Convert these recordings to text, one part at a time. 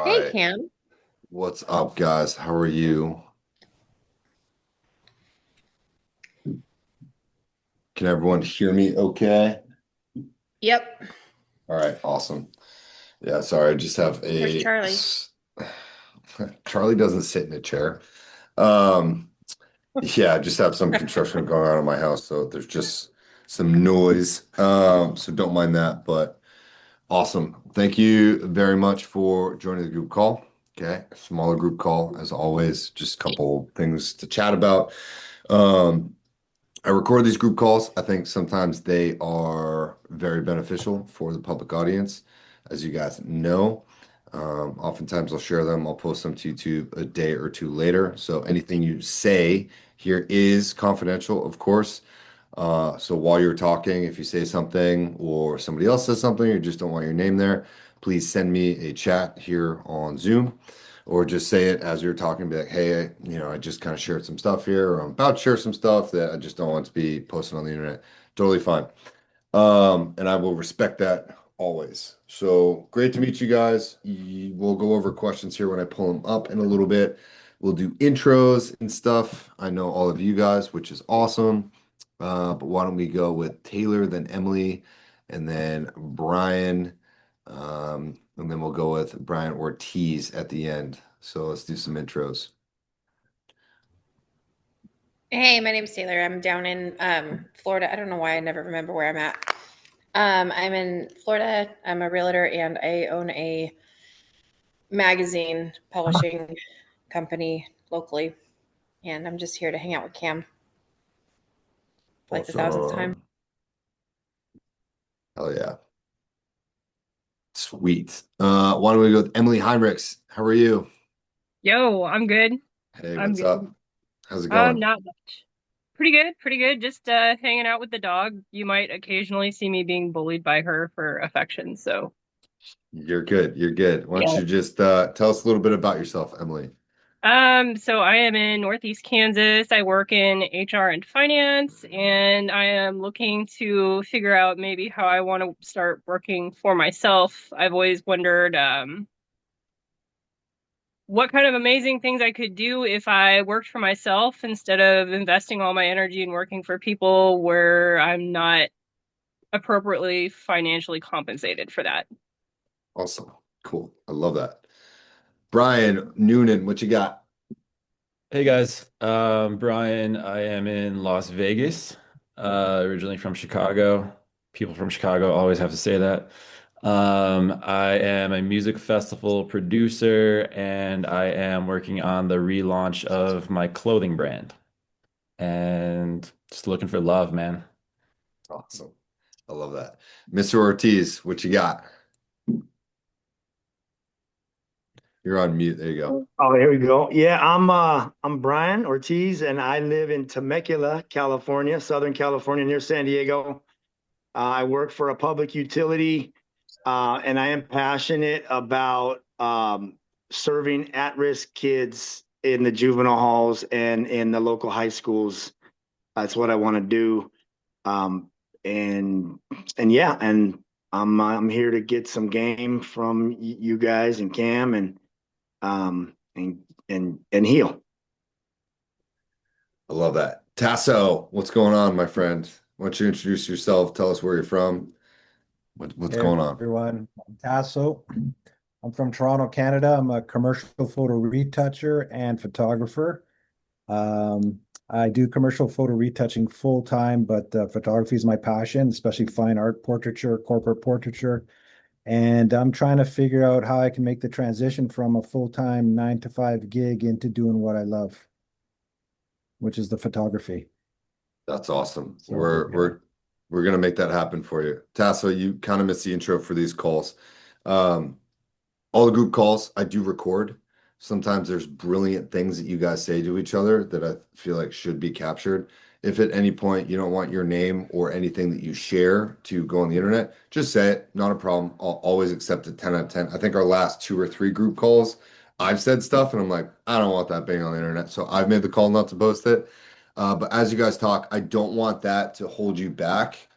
Hey, right. Cam. What's up, guys? How are you? Can everyone hear me okay? Yep. All right, awesome. Yeah, sorry, I just have Where's Charlie? Charlie doesn't sit in a chair. Um, yeah, I just have some construction going on in my house, so there's just some noise. So don't mind that, but awesome. Thank you very much for joining the group call. Okay, smaller group call as always, just a couple things to chat about. Um, I record these group calls. I think sometimes they are very beneficial for the public audience, as you guys know. Oftentimes I'll share them, I'll post them to YouTube a day or two later. So anything you say here is confidential, of course. So while you're talking, if you say something or somebody else says something, you just don't want your name there, please send me a chat here on Zoom or just say it as you're talking, be like, hey, I just kind of shared some stuff here, or I'm about to share some stuff that I just don't want to be posted on the internet. Totally fine. And I will respect that always. So great to meet you guys. We'll go over questions here when I pull them up in a little bit. We'll do intros and stuff. I know all of you guys, which is awesome. But why don't we go with Taylor, then Emily, and then Brian. And then we'll go with Brian Ortiz at the end. So let's do some intros. Hey, my name's Taylor. I'm down in Florida. I don't know why I never remember where I'm at. I'm in Florida. I'm a realtor and I own a magazine publishing company locally. And I'm just here to hang out with Cam for like the thousandth time. Awesome. Hell yeah. Sweet. Why don't we go with Emily Heinrichs? How are you? Yo, I'm good. Hey, I'm what's good. up? How's it going? Not much. Pretty good, pretty good. Just hanging out with the dog. You might occasionally see me being bullied by her for affection. So, You're good. You're good. Why don't yeah. you just tell us a little bit about yourself, Emily? So I am in Northeast Kansas. I work in HR and finance, and I am looking to figure out maybe how I want to start working for myself. I've always wondered, what kind of amazing things I could do if I worked for myself instead of investing all my energy and working for people where I'm not appropriately financially compensated for that. Awesome. Cool. I love that. Brian Noonan, what you got? Hey guys, Brian. I am in Las Vegas, originally from Chicago. People from Chicago always have to say that. I am a music festival producer and I am working on the relaunch of my clothing brand and just looking for love, man. Awesome. I love that. Mr. Ortiz, what you got? You're on mute. There you go. Oh, here we go. Yeah, I'm Brian Ortiz and I live in Temecula, California, Southern California near San Diego. I work for a public utility and I am passionate about serving at-risk kids in the juvenile halls and in the local high schools. That's what I want to do. Um, and and yeah, and I'm here to get some game from you guys and Cam um, and and heal. I love that. Tasso, what's going on, my friend? Why don't you introduce yourself? Tell us where you're from. What's Hey going on? everyone, I'm Tasso. I'm from Toronto, Canada. I'm a commercial photo retoucher and photographer. I do commercial photo retouching full time, but photography is my passion, especially fine art portraiture, corporate portraiture. And I'm trying to figure out how I can make the transition from a full-time 9 to 5 gig into doing what I love, which is the photography. That's awesome. So We're yeah. we're we're gonna make that happen for you. Tasso, you kind of missed the intro for these calls. Um, all the group calls I do record. Sometimes there's brilliant things that you guys say to each other that I feel like should be captured. If at any point you don't want your name or anything that you share to go on the internet, just say it. Not a problem. I'll always accept it 10 out of 10. I think our last two or three group calls, I've said stuff and I'm like, I don't want that being on the internet. So I've made the call not to post it. But as you guys talk, I don't want that to hold you back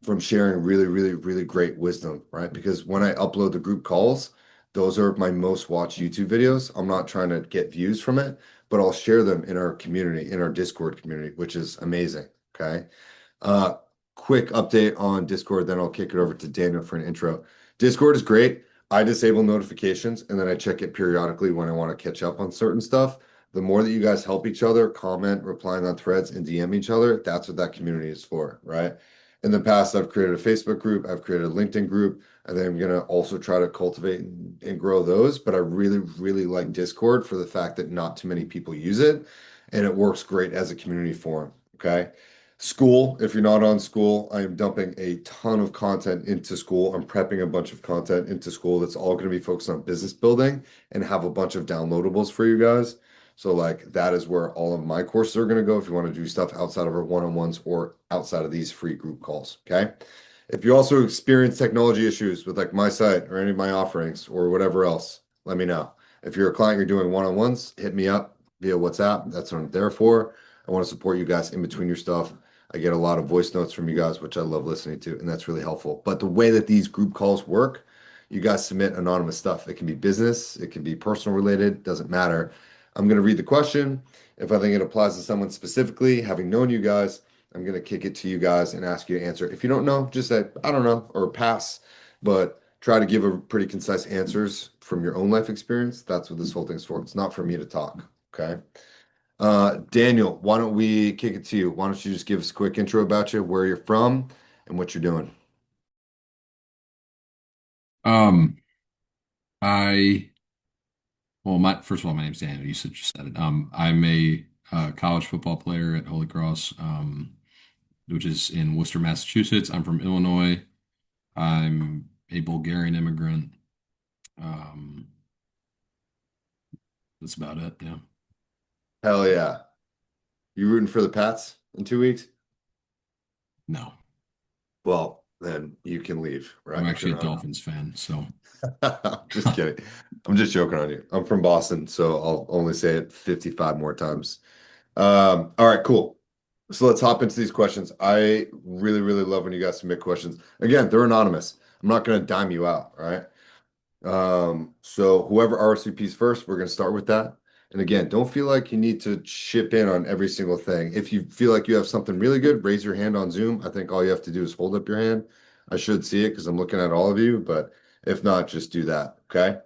from sharing really, really, really great wisdom, right? Because when I upload the group calls, those are my most watched YouTube videos. I'm not trying to get views from it, but I'll share them in our community, in our Discord community, which is amazing. Okay. Uh, Quick update on Discord, then I'll kick it over to Daniel for an intro. Discord is great. I disable notifications and then I check it periodically when I want to catch up on certain stuff. The more that you guys help each other, comment, replying on threads, and DM each other, that's what that community is for, right? In the past, I've created a Facebook group, I've created a LinkedIn group, and then I'm gonna also try to cultivate and grow those. But I really, really like Discord for the fact that not too many people use it, and it works great as a community forum. Okay. School, if you're not on school, I am dumping a ton of content into school. I'm prepping a bunch of content into school that's all going to be focused on business building and have a bunch of downloadables for you guys. So like that is where all of my courses are going to go if you want to do stuff outside of our one-on-ones or outside of these free group calls. Okay. If you also experience technology issues with like my site or any of my offerings or whatever else, let me know. If you're a client, you're doing one-on-ones, hit me up via WhatsApp. That's what I'm there for. I want to support you guys in between your stuff. I get a lot of voice notes from you guys, which I love listening to, and that's really helpful. But the way that these group calls work, you guys submit anonymous stuff. It can be business, it can be personal related, doesn't matter. I'm going to read the question. If I think it applies to someone specifically, having known you guys, I'm going to kick it to you guys and ask you to answer. If you don't know, just say, I don't know, or pass, but try to give a pretty concise answers from your own life experience. That's what this whole thing's for. It's not for me to talk. Okay. Daniel, why don't we kick it to you? Why don't you just give us a quick intro about you, where you're from, and what you're doing? Um, I well, my first of all, my name's Daniel. You said just said it. I'm a college football player at Holy Cross, which is in Worcester, Massachusetts. I'm from Illinois. I'm a Bulgarian immigrant. Um, that's about it. Yeah. Hell yeah. You rooting for the Pats in 2 weeks? No, Well, then you can leave, right? I'm If actually you're a not. Dolphins fan. So Just kidding. I'm just joking on you. I'm from Boston, so I'll only say it 55 more times. All right, cool. So let's hop into these questions. I really, really love when you guys submit questions. Again, they're anonymous. I'm not going to dime you out, all right? So whoever RSVPs first, we're going to start with that. And again, don't feel like you need to chip in on every single thing. If you feel like you have something really good, raise your hand on Zoom. I think all you have to do is hold up your hand. I should see it because I'm looking at all of you, but if not, just do that. Okay.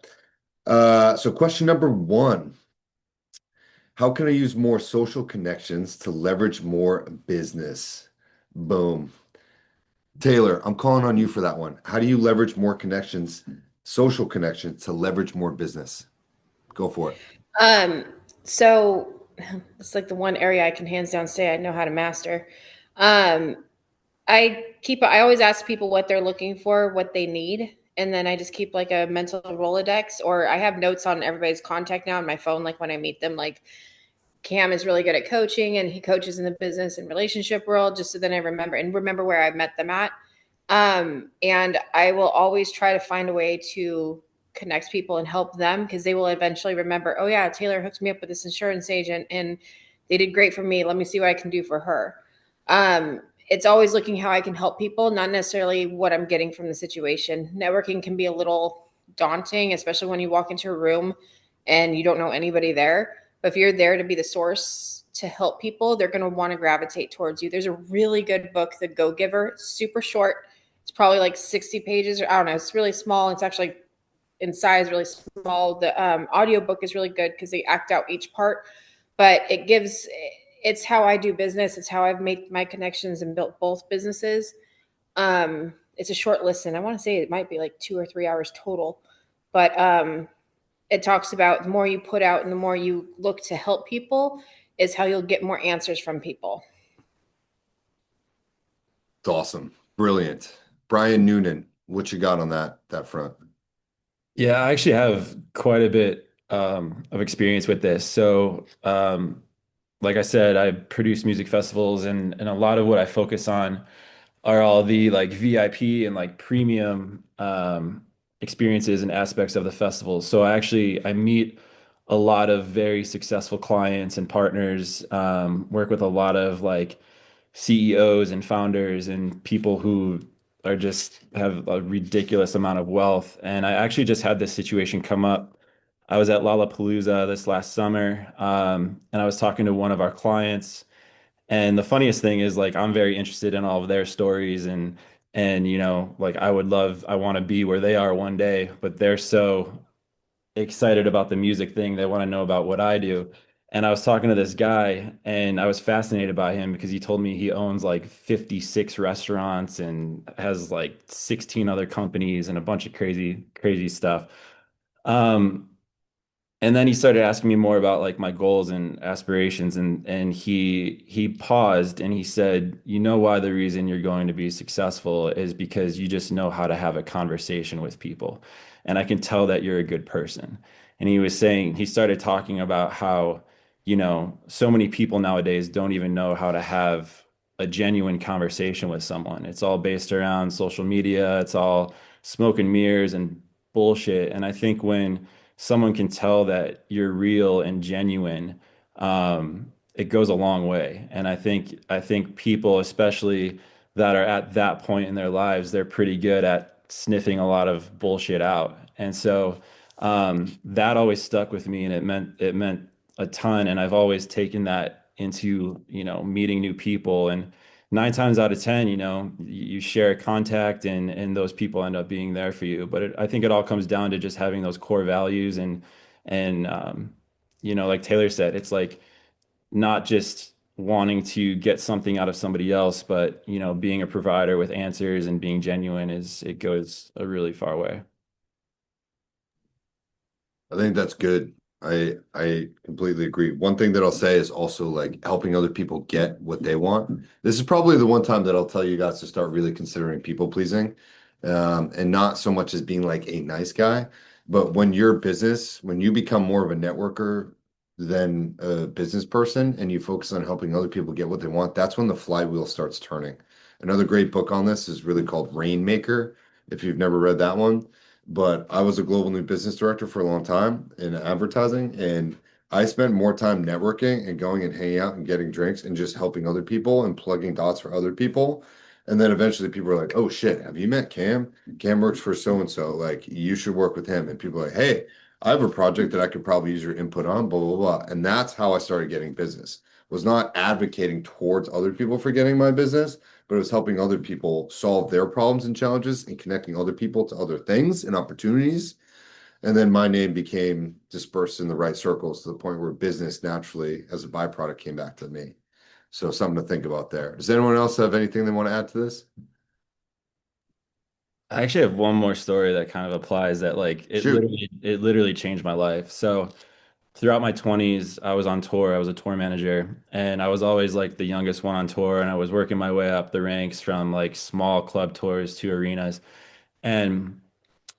So question number one, how can I use more social connections to leverage more business? Boom. Taylor, I'm calling on you for that one. How do you leverage more connections, social connections to leverage more business? Go for it. So it's like the one area I can hands down say I know how to master. Um, I always ask people what they're looking for, what they need, and then I just keep like a mental Rolodex, or I have notes on everybody's contact now on my phone, like when I meet them, like Cam is really good at coaching and he coaches in the business and relationship world, just so then I remember where I met them at. And I will always try to find a way to connect people and help them because they will eventually remember, oh yeah, Taylor hooked me up with this insurance agent and they did great for me. Let me see what I can do for her. It's always looking how I can help people, not necessarily what I'm getting from the situation. Networking can be a little daunting, especially when you walk into a room and you don't know anybody there. But if you're there to be the source to help people, they're going to want to gravitate towards you. There's a really good book, The Go Giver, super short. It's probably like 60 pages, or I don't know. It's really small. It's actually in size really small. The audio book is really good because they act out each part, but it's how I do business. It's how I've made my connections and built both businesses. It's a short listen. I want to say it might be like 2 or 3 hours total, but it talks about the more you put out and the more you look to help people is how you'll get more answers from people. It's awesome. Brilliant. Brian Noonan, what you got on that front? Yeah, I actually have quite a bit of experience with this. So, like I said, I produce music festivals, and a lot of what I focus on are all the like VIP and like premium experiences and aspects of the festival. So I meet a lot of very successful clients and partners, work with a lot of like CEOs and founders and people who are just have a ridiculous amount of wealth. And I actually just had this situation come up. I was at Lollapalooza this last summer, and I was talking to one of our clients. And the funniest thing is like I'm very interested in all of their stories and like I want to be where they are one day, but they're so excited about the music thing. They want to know about what I do. And I was talking to this guy and I was fascinated by him because he told me he owns like 56 restaurants and has like 16 other companies and a bunch of crazy, crazy stuff. Um, and then he started asking me more about like my goals and aspirations and he paused and he said, "You know why the reason you're going to be successful is because you just know how to have a conversation with people. And I can tell that you're a good person." And he started talking about how, so many people nowadays don't even know how to have a genuine conversation with someone. It's all based around social media, it's all smoke and mirrors and bullshit. And I think when someone can tell that you're real and genuine, it goes a long way. And I think people, especially that are at that point in their lives, they're pretty good at sniffing a lot of bullshit out. And so that always stuck with me, and it meant a ton. And I've always taken that into meeting new people. And 9 times out of 10, you share a contact and those people end up being there for you. But I think it all comes down to just having those core values and like Taylor said, it's like not just wanting to get something out of somebody else, but being a provider with answers and being genuine it goes a really far way. I think that's good. I completely agree. One thing that I'll say is also like helping other people get what they want. This is probably the one time that I'll tell you guys to start really considering people pleasing, and not so much as being like a nice guy, but when when you become more of a networker than a business person and you focus on helping other people get what they want, that's when the flywheel starts turning. Another great book on this is really called Rainmaker, if you've never read that one. But I was a global new business director for a long time in advertising, and I spent more time networking and going and hanging out and getting drinks and just helping other people and plugging dots for other people. And then eventually people are like, "Oh shit, have you met Cam? Cam works for so and so. Like you should work with him." And people are like, "Hey, I have a project that I could probably use your input on, blah, blah, blah." And that's how I started getting business. Was not advocating towards other people for getting my business, but it was helping other people solve their problems and challenges and connecting other people to other things and opportunities. And then my name became dispersed in the right circles to the point where business naturally, as a byproduct, came back to me. So something to think about there. Does anyone else have anything they want to add to this? I actually have one more story that kind of applies that like Shoot. it literally changed my life. So throughout my 20s, I was on tour. I was a tour manager, and I was always like the youngest one on tour, and I was working my way up the ranks from like small club tours to arenas. And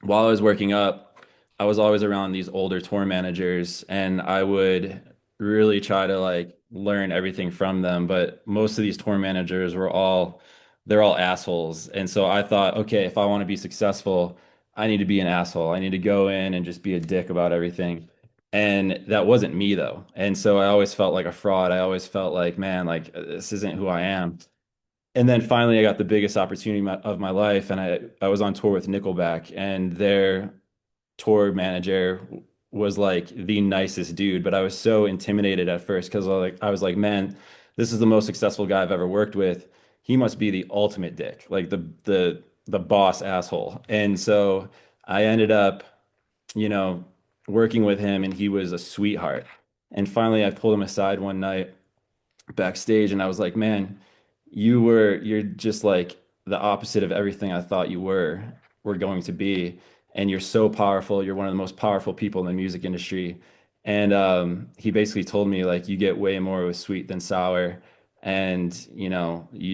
while I was working up, I was always around these older tour managers, and I would really try to like learn everything from them. But most of these tour managers they're all assholes. And so I thought, okay, if I want to be successful, I need to be an asshole. I need to go in and just be a dick about everything. And that wasn't me though. And so I always felt like a fraud. I always felt like, man, like this isn't who I am. And then finally, I got the biggest opportunity of my life, and I was on tour with Nickelback, and their tour manager was like the nicest dude, but I was so intimidated at first because I was like, man, this is the most successful guy I've ever worked with. He must be the ultimate dick, like the boss asshole. And so I ended up, you know, working with him, and he was a sweetheart. And finally, I pulled him aside one night backstage and I was like, man, you're just like the opposite of everything I thought you were going to be. And you're so powerful. You're one of the most powerful people in the music industry. And he basically told me like you get way more with sweet than sour. And you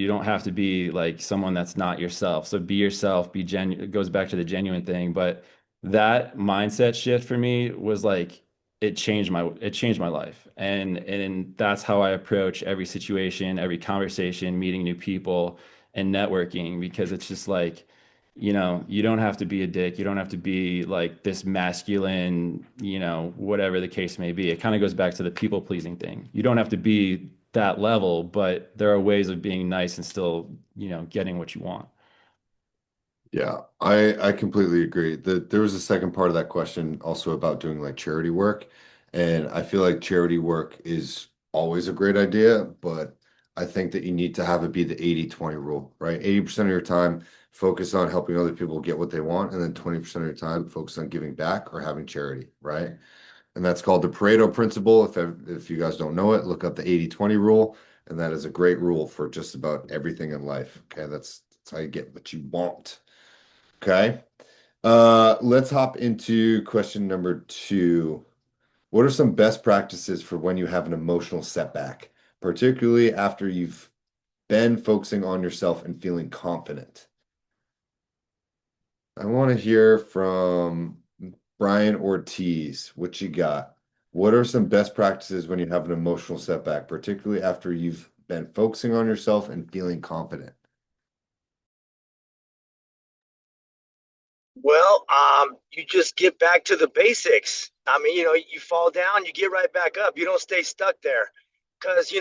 don't have to be like someone that's not yourself. So be yourself, be genuine. It goes back to the genuine thing. But that mindset shift for me was like it changed my life, and that's how I approach every situation, every conversation, meeting new people and networking, because it's just like you don't have to be a dick, you don't have to be like this masculine, whatever the case may be. It kind of goes back to the people pleasing thing. You don't have to be that level, but there are ways of being nice and still getting what you want. Yeah, I completely agree. There was a second part of that question also about doing like charity work, and I feel like charity work is always a great idea, but I think that you need to have it be the 80-20 rule, right? 80% of your time focus on helping other people get what they want, and then 20% of your time focus on giving back or having charity, right? And that's called the Pareto principle. If you guys don't know it, look up the 80-20 rule, and that is a great rule for just about everything in life. Okay, that's how you get what you want. Okay. Let's hop into question number two. What are some best practices for when you have an emotional setback, particularly after you've been focusing on yourself and feeling confident? I want to hear from Brian Ortiz. What you got? What are some best practices when you have an emotional setback, particularly after you've been focusing on yourself and feeling confident? Well, you just get back to the basics. I mean, you fall down, you get right back up. You don't stay stuck there. Because,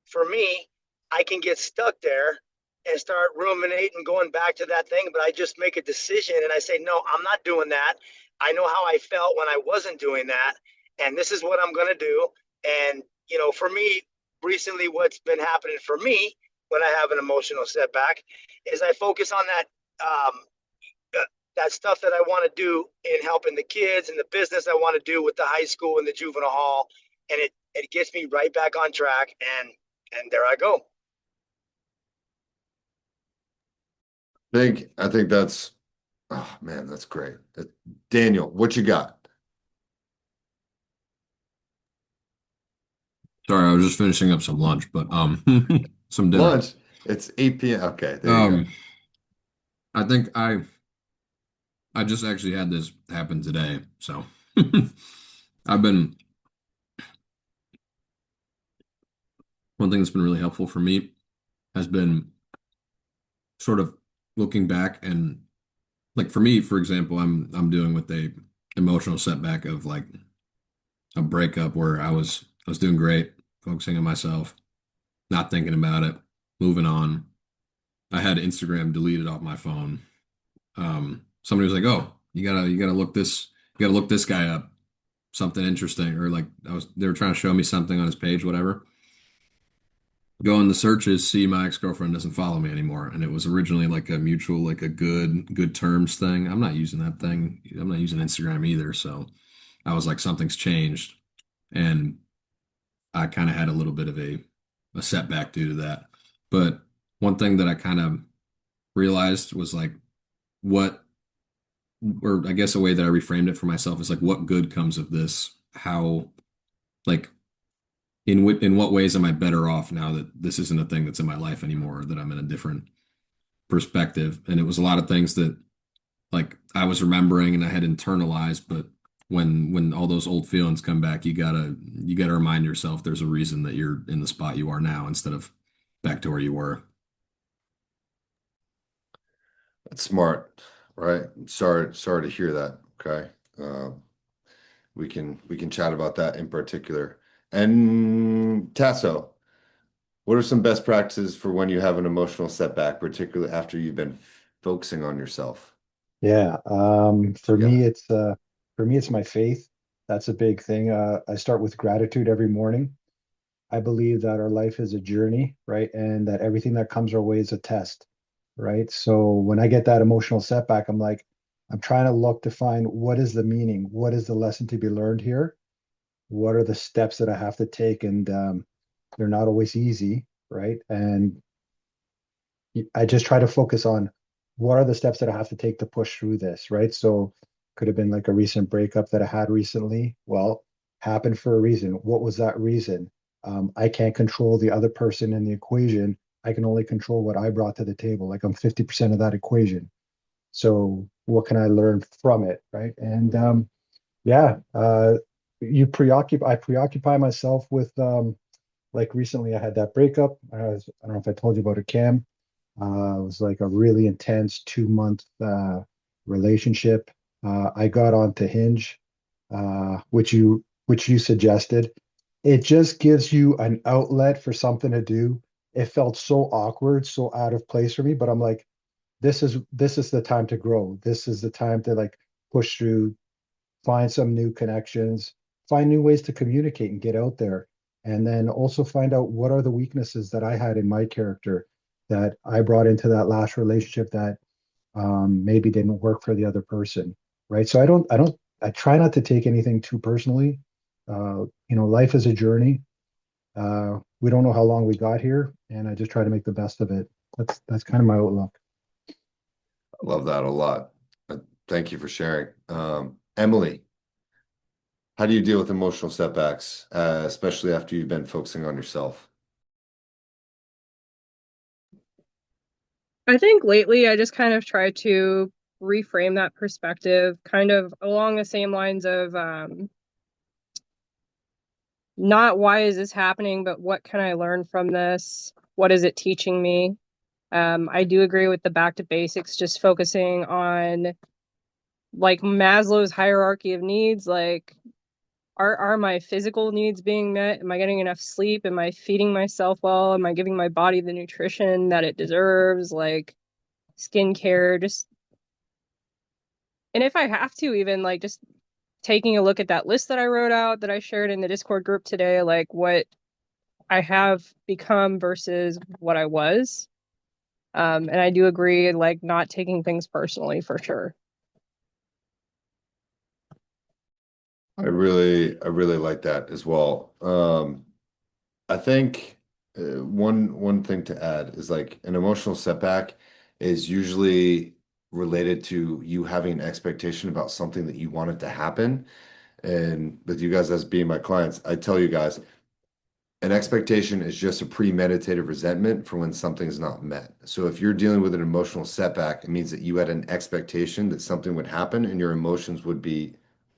for me, I can get stuck there and start ruminating, going back to that thing, but I just make a decision and I say, no, I'm not doing that. I know how I felt when I wasn't doing that, and this is what I'm going to do. And, for me, recently, what's been happening for me when I have an emotional setback is I focus on that stuff that I want to do in helping the kids and the business I want to do with the high school and the juvenile hall, and it gets me right back on track, and there I go. I think that's, oh man, that's great. Daniel, what you got? Sorry, I was just finishing up some lunch, but some dinner. Lunch. It's 8 p.m. Okay, there you go. Um, I think I just actually had this happen today. So I've been one thing that's been really helpful for me has been sort of looking back and like for me, for example, I'm dealing with a emotional setback of like a breakup where I was doing great, focusing on myself, not thinking about it, moving on. I had Instagram deleted off my phone. Somebody was like, "Oh, you gotta look this guy up, something interesting," or like they were trying to show me something on his page, whatever. Go in the searches, see my ex-girlfriend doesn't follow me anymore, and it was originally like a mutual, like a good terms thing. I'm not using that thing. I'm not using Instagram either, so I was like, something's changed, and I kind of had a little bit of a setback due to that. But one thing that I kind of realized was like what, or I guess a way that I reframed it for myself is like, what good comes of this? How, like, in what ways am I better off now that this isn't a thing that's in my life anymore, that I'm in a different perspective? And it was a lot of things that like I was remembering and I had internalized, but when all those old feelings come back, you gotta remind yourself there's a reason that you're in the spot you are now instead of back to where you were. That's smart, right? Sorry to hear that. Okay. We can chat about that in particular. And Tasso, what are some best practices for when you have an emotional setback, particularly after you've been focusing on yourself? Yeah, What you got? for me it's my faith. That's a big thing. I start with gratitude every morning. I believe that our life is a journey, right? And that everything that comes our way is a test, right? So when I get that emotional setback, I'm like, I'm trying to look to find what is the meaning, what is the lesson to be learned here, what are the steps that I have to take, and they're not always easy, right? And I just try to focus on what are the steps that I have to take to push through this, right? So could have been like a recent breakup that I had recently. Well, happened for a reason. What was that reason? I can't control the other person in the equation. I can only control what I brought to the table. Like I'm 50% of that equation. So what can I learn from it, right? And yeah, I preoccupy myself with like recently I had that breakup. I don't know if I told you about it, Cam. It was like a really intense 2 month relationship. I got onto Hinge, which you suggested. It just gives you an outlet for something to do. It felt so awkward, so out of place for me, but I'm like, this is the time to grow. This is the time to like push through, find some new connections, find new ways to communicate and get out there. And then also find out what are the weaknesses that I had in my character that I brought into that last relationship that maybe didn't work for the other person. Right. So I try not to take anything too personally. Life is a journey. We don't know how long we got here, and I just try to make the best of it. That's kind of my outlook. I love that a lot. Thank you for sharing. Emily, how do you deal with emotional setbacks, especially after you've been focusing on yourself? I think lately I just kind of try to reframe that perspective, kind of along the same lines of not why is this happening, but what can I learn from this? What is it teaching me? I do agree with the back to basics, just focusing on like Maslow's hierarchy of needs, like are my physical needs being met? Am I getting enough sleep? Am I feeding myself well? Am I giving my body the nutrition that it deserves? Like skincare, just, and if I have to, even like just taking a look at that list that I wrote out that I shared in the Discord group today, like what I have become versus what I was. And I do agree, like not taking things personally for sure. I really like that as well. I think one thing to add is like an emotional setback is usually related to you having an expectation about something that you wanted to happen. And with you guys as being my clients, I tell you guys, an expectation is just a premeditated resentment for when something's not met. So if you're dealing with an emotional setback, it means that you had an expectation that something would happen and your emotions would be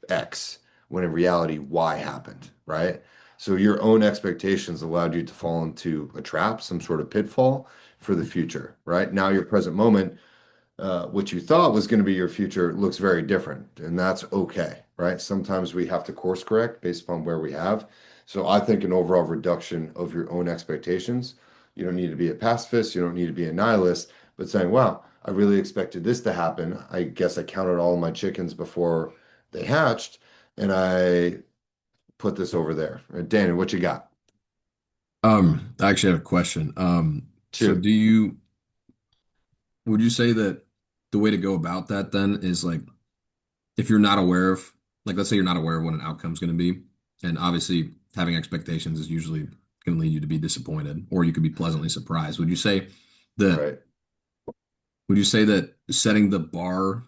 X, when in reality, Y happened, right? So your own expectations allowed you to fall into a trap, some sort of pitfall for the future, right? Now your present moment, what you thought was going to be your future looks very different, and that's okay, right? Sometimes we have to course correct based upon where we have. So I think an overall reduction of your own expectations. You don't need to be a pacifist, you don't need to be a nihilist, but saying, wow, I really expected this to happen. I guess I counted all my chickens before they hatched, and I put this over there. Danny, what you got? I actually have a question. So Shoot. would you say that the way to go about that then is like if you're not aware of, like, let's say you're not aware of what an outcome is going to be, and obviously having expectations is usually going to lead you to be disappointed, or you could be pleasantly surprised. That Right. would you say that setting the bar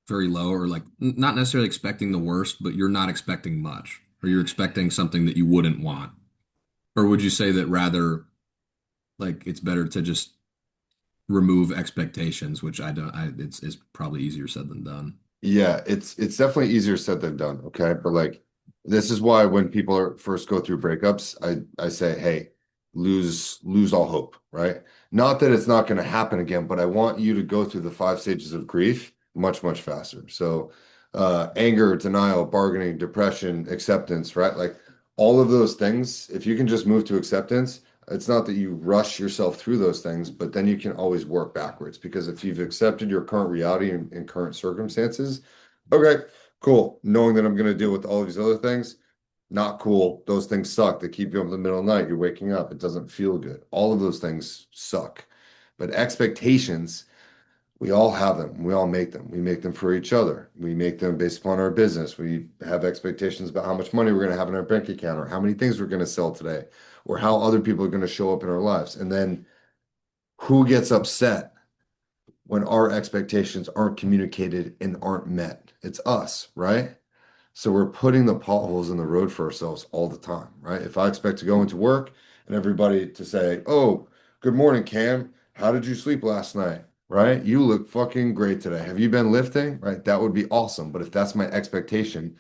very low, or like not necessarily expecting the worst, but you're not expecting much, or you're expecting something that you wouldn't want? Or would you say that rather like it's better to just remove expectations, which it's probably easier said than done. Yeah, it's definitely easier said than done, okay? But like this is why when people are first go through breakups, I say, hey, lose all hope, right? Not that it's not going to happen again, but I want you to go through the 5 stages of grief much, much faster. So anger, denial, bargaining, depression, acceptance, right? Like all of those things, if you can just move to acceptance, it's not that you rush yourself through those things, but then you can always work backwards because if you've accepted your current reality and current circumstances, okay, cool. Knowing that I'm going to deal with all these other things, not cool. Those things suck. They keep you up in the middle of the night. You're waking up. It doesn't feel good. All of those things suck. But expectations, we all have them. We all make them. We make them for each other. We make them based upon our business. We have expectations about how much money we're going to have in our bank account or how many things we're going to sell today or how other people are going to show up in our lives. And then who gets upset when our expectations aren't communicated and aren't met? It's us, right? So we're putting the potholes in the road for ourselves all the time, right? If I expect to go into work and everybody to say, "Oh, good morning, Cam. How did you sleep last night?" Right? You look fucking great today. Have you been lifting? Right? That would be awesome. But if that's my expectation,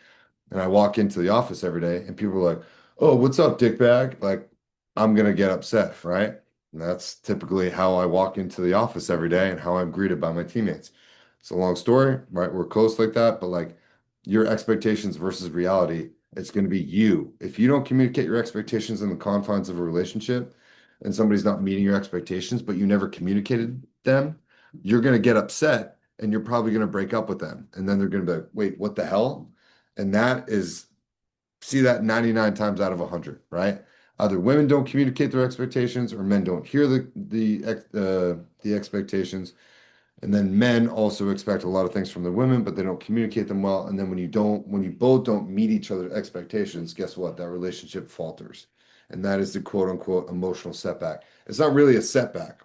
and I walk into the office every day and people are like, "Oh, what's up, dickbag?" Like, I'm gonna get upset, right? And that's typically how I walk into the office every day and how I'm greeted by my teammates. It's a long story, right? We're close like that, but like your expectations versus reality, it's going to be you. If you don't communicate your expectations in the confines of a relationship and somebody's not meeting your expectations, but you never communicated them, you're going to get upset and you're probably going to break up with them. And then they're going to be like, wait, what the hell? And that is, see that 99 times out of 100, right? Either women don't communicate their expectations or men don't hear the expectations. And then men also expect a lot of things from the women, but they don't communicate them well. And then when you both don't meet each other's expectations, guess what? That relationship falters. And that is the quote unquote emotional setback. It's not really a setback.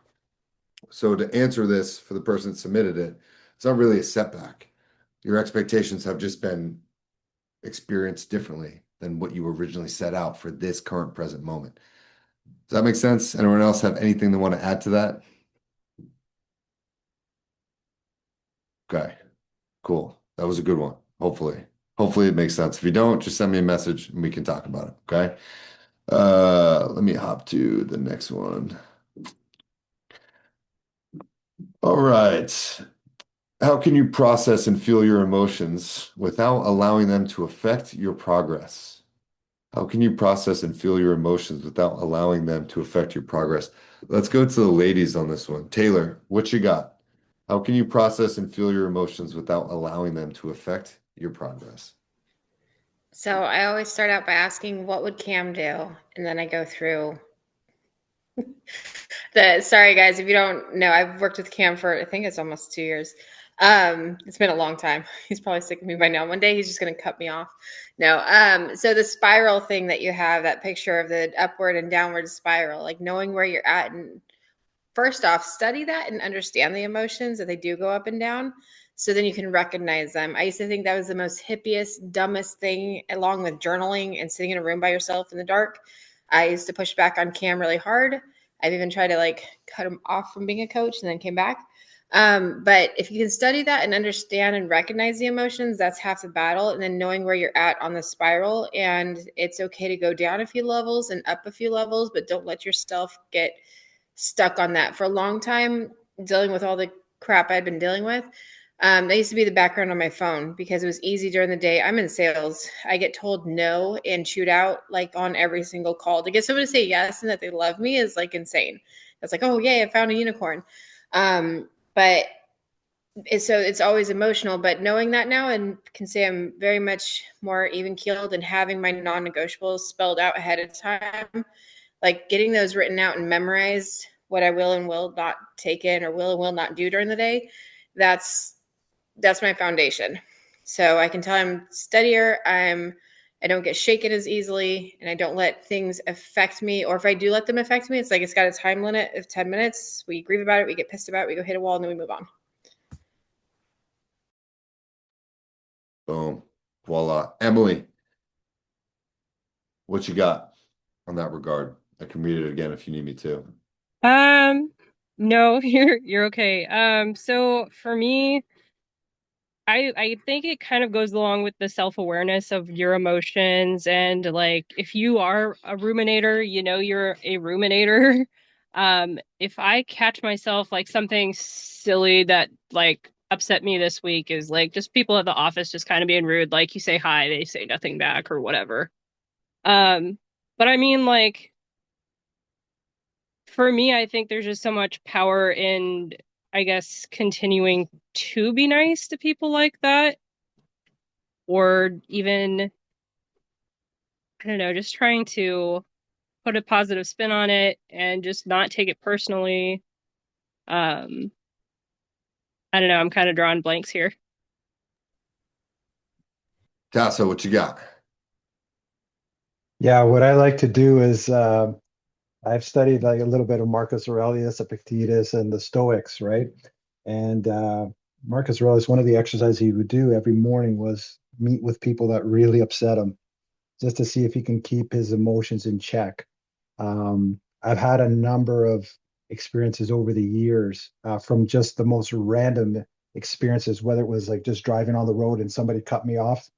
So to answer this for the person that submitted it, it's not really a setback. Your expectations have just been experienced differently than what you originally set out for this current present moment. Does that make sense? Anyone else have anything they want to add to that? Okay, cool. That was a good one. Hopefully it makes sense. If you don't, just send me a message and we can talk about it. Okay. Let me hop to the next one. All right. How can you process and feel your emotions without allowing them to affect your progress? How can you process and feel your emotions without allowing them to affect your progress? Let's go to the ladies on this one. Taylor, what you got? How can you process and feel your emotions without allowing them to affect your progress? So I always start out by asking, what would Cam do? And then I go through sorry guys, if you don't know, I've worked with Cam for, I think it's almost 2 years. It's been a long time. He's probably sick of me by now. One day he's just going to cut me off. No. So the spiral thing that you have, that picture of the upward and downward spiral, like knowing where you're at, and first off, study that and understand the emotions that they do go up and down. So then you can recognize them. I used to think that was the most hippiest, dumbest thing, along with journaling and sitting in a room by yourself in the dark. I used to push back on Cam really hard. I've even tried to like cut him off from being a coach and then came back. But if you can study that and understand and recognize the emotions, that's half the battle. And then knowing where you're at on the spiral, and it's okay to go down a few levels and up a few levels, but don't let yourself get stuck on that. For a long time, dealing with all the crap I'd been dealing with, that used to be the background on my phone because it was easy during the day. I'm in sales. I get told no and chewed out like on every single call. To get someone to say yes and that they love me is like insane. It's like, oh, yay, I found a unicorn. But it's always emotional. But knowing that now, and can say I'm very much more even keeled and having my non-negotiables spelled out ahead of time, like getting those written out and memorized, what I will and will not take in or will and will not do during the day. That's my foundation. So I can tell I'm steadier. I don't get shaken as easily, and I don't let things affect me. Or if I do let them affect me, it's like it's got a time limit of 10 minutes. We grieve about it, we get pissed about it, we go hit a wall, and then we move on. Boom. Voila. Emily, what you got on that regard? I can read it again if you need me to. No, you're okay. So for me, I think it kind of goes along with the self-awareness of your emotions, and like if you are a ruminator, you know you're a ruminator. If I catch myself like something silly that like upset me this week is like just people at the office just kind of being rude, like you say hi, they say nothing back or whatever. But I mean like for me, I think there's just so much power in, I guess, continuing to be nice to people like that, or even, I don't know, just trying to put a positive spin on it and just not take it personally. I don't know, I'm kind of drawing blanks here. Tasso, what you got? Yeah, what I like to do is I've studied like a little bit of Marcus Aurelius, Epictetus, and the Stoics, right? And Marcus Aurelius, one of the exercises he would do every morning was meet with people that really upset him, just to see if he can keep his emotions in check. I've had a number of experiences over the years from just the most random experiences, whether it was like just driving on the road and somebody cut me off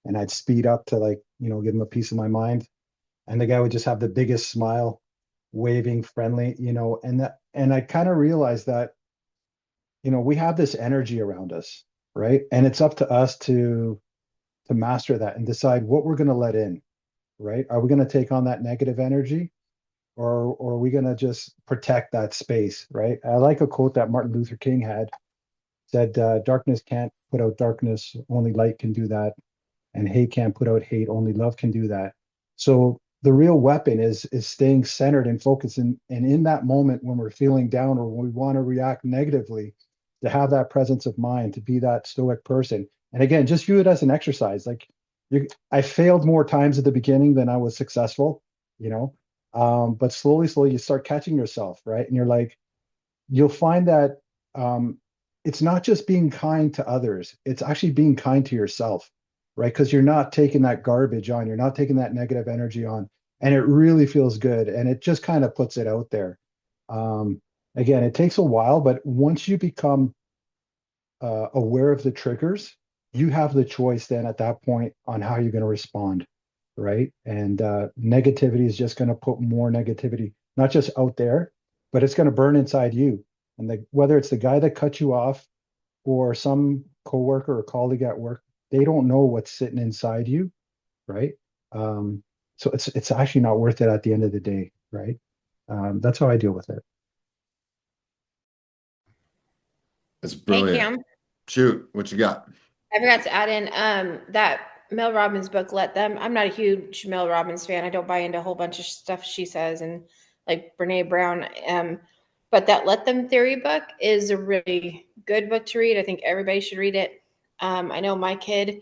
and I'd speed up to like, give them a piece of my mind. And the guy would just have the biggest smile, waving friendly, and I kind of realized that, we have this energy around us, right? And it's up to us to master that and decide what we're going to let in, right? Are we going to take on that negative energy, or are we going to just protect that space, right? I like a quote that Martin Luther King had said, darkness can't put out darkness, only light can do that. And hate can't put out hate, only love can do that. So the real weapon is staying centered and focused. And in that moment when we're feeling down or when we want to react negatively, to have that presence of mind, to be that stoic person. And again, just view it as an exercise. Like I failed more times at the beginning than I was successful, you know. But slowly, slowly you start catching yourself, right? And you're like, you'll find that it's not just being kind to others, it's actually being kind to yourself, right? Because you're not taking that garbage on, you're not taking that negative energy on, and it really feels good. And it just kind of puts it out there. Again, it takes a while, but once you become aware of the triggers, you have the choice then at that point on how you're going to respond, right? And negativity is just going to put more negativity, not just out there, but it's going to burn inside you. And whether it's the guy that cut you off or some coworker or colleague at work, they don't know what's sitting inside you, right? So it's actually not worth it at the end of the day, right? That's how I deal with it. It's Hey, brilliant. Cam, Shoot, what you got? I forgot to add in that Mel Robbins book, Let Them. I'm not a huge Mel Robbins fan. I don't buy into a whole bunch of stuff she says, and like Brene Brown. But that Let Them theory book is a really good book to read. I think everybody should read it. I know my kid